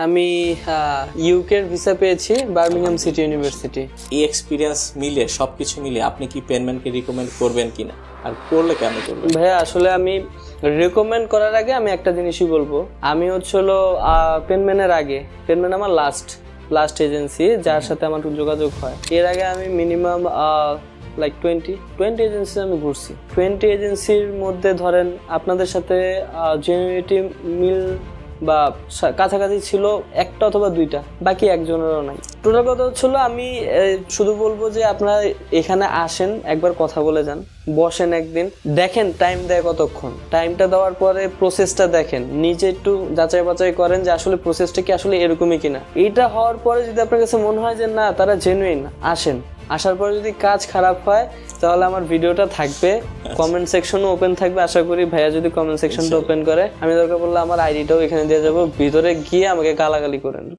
আমি ইউকের ভিসা পেয়েছি বার্মিংহাম সিটি ইউনিভার্সিটি। এই এক্সপিরিয়েন্স মিলে সবকিছু মিলে আপনি কি পেনম্যানকে রিকমেন্ড করবেন কিনা, আর করলে কেন করবেন? ভাইয়া আসলে আমি রিকমেন্ড করার আগে আমি একটা জিনিসই বলবো, আমি হলো পেনম্যানের আগে পেনম্যান আমার লাস্ট এজেন্সি যার সাথে আমার যোগাযোগ হয়। এর আগে আমি মিনিমাম লাইক 20 এজেন্সি আমি ঘুরছি। 20 এজেন্সির মধ্যে ধরেন আপনাদের সাথে জেনুইনিটি মিল বা কাছাকাছি ছিল একটা অথবা দুইটা, বাকি একজনেরও নাই। টোটাল কথা হচ্ছিল আমি শুধু বলবো যে আপনারা এখানে আসেন, একবার কথা বলে যান, বসেন একদিন, দেখেন টাইম দেয় কতক্ষণ, টাইমটা দেওয়ার পরে প্রসেসটা দেখেন, নিজে একটু যাচাই বাছাই করেন যে আসলে প্রসেসটা কি আসলে এরকমই কিনা। এইটা হওয়ার পরে যদি আপনার কাছে মনে হয় যে না তারা জেনুইন, আসেন। আসার পরে যদি কাজ খারাপ হয় তাহলে আমার ভিডিওটা থাকবে, কমেন্ট সেকশনও ওপেন থাকবে। আশা করি ভাইয়া যদি কমেন্ট সেকশনটা ওপেন করে, আমি দরকার পড়লে আমার আইডিটাও এখানে দিয়ে যাবো, ভিতরে গিয়ে আমাকে গালাগালি করেন।